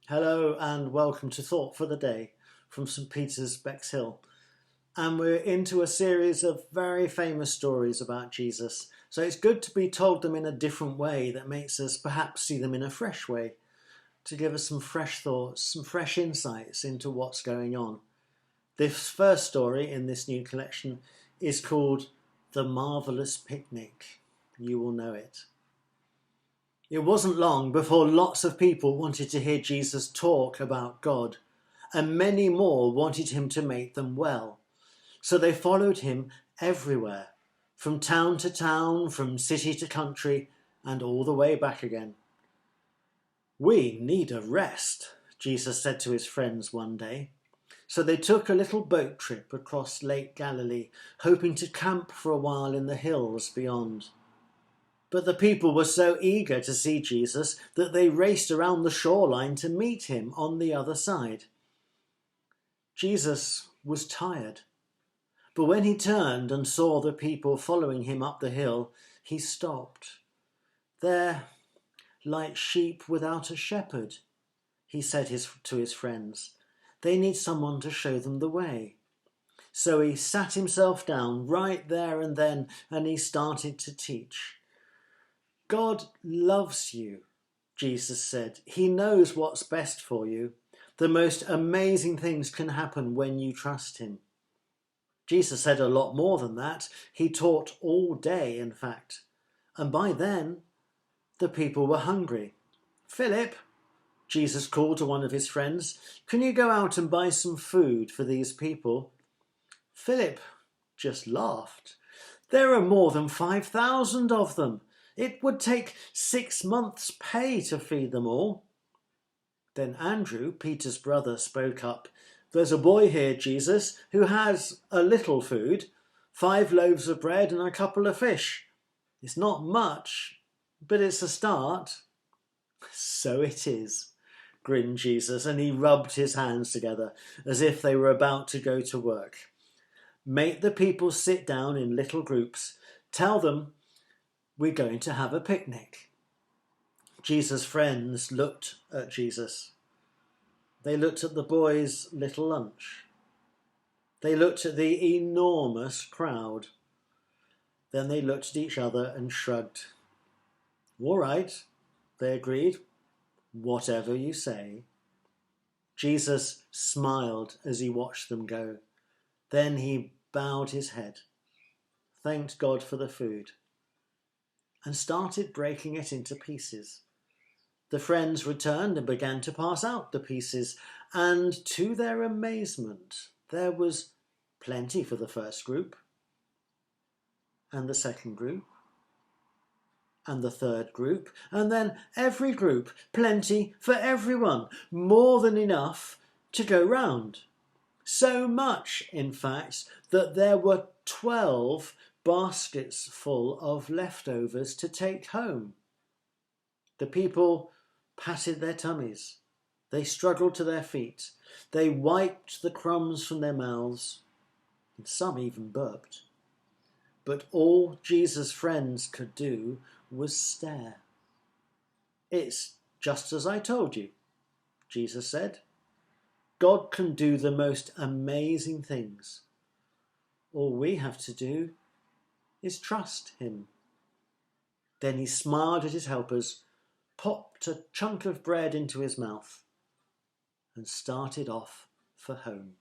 Hello and welcome to Thought for the Day from St Peter's, Bexhill. And we're into a series of very famous stories about Jesus. So it's good to be told them in a different way that makes us perhaps see them in a fresh way, to give us some fresh thoughts, some fresh insights into what's going on. This first story in this new collection is called The Marvellous Picnic. You will know it. It wasn't long before lots of people wanted to hear Jesus talk about God, and many more wanted him to make them well. So they followed him everywhere, from town to town, from city to country, and all the way back again. "We need a rest," Jesus said to his friends one day. So they took a little boat trip across Lake Galilee, hoping to camp for a while in the hills beyond. But the people were so eager to see Jesus that they raced around the shoreline to meet him on the other side. Jesus was tired, but when he turned and saw the people following him up the hill, he stopped. "They're like sheep without a shepherd," he said to his friends. "They need someone to show them the way." So he sat himself down right there and then, and he started to teach. "God loves you," Jesus said. "He knows what's best for you. The most amazing things can happen when you trust him." Jesus said a lot more than that. He taught all day, in fact. And by then, the people were hungry. "Philip," Jesus called to one of his friends, "can you go out and buy some food for these people?" Philip just laughed. "There are more than 5,000 of them. It would take 6 months' pay to feed them all." Then Andrew, Peter's brother, spoke up. "There's a boy here, Jesus, who has a little food, 5 loaves of bread and a couple of fish. It's not much, but it's a start." "So it is," grinned Jesus, and he rubbed his hands together as if they were about to go to work. "Make the people sit down in little groups. Tell them we're going to have a picnic." Jesus' friends looked at Jesus. They looked at the boy's little lunch. They looked at the enormous crowd. Then they looked at each other and shrugged. "All right," they agreed. "Whatever you say." Jesus smiled as he watched them go. Then he bowed his head, thanked God for the food, and started breaking it into pieces. The friends returned and began to pass out the pieces, and to their amazement, there was plenty for the first group, and the second group, and the third group, and then every group, plenty for everyone, more than enough to go round. So much, in fact, that there were 12 baskets full of leftovers to take home. The people patted their tummies. They struggled to their feet. They wiped the crumbs from their mouths, and some even burped. But all Jesus' friends could do was stare. "It's just as I told you," Jesus said. "God can do the most amazing things. All we have to do is trust him." Then he smiled at his helpers, popped a chunk of bread into his mouth, and started off for home.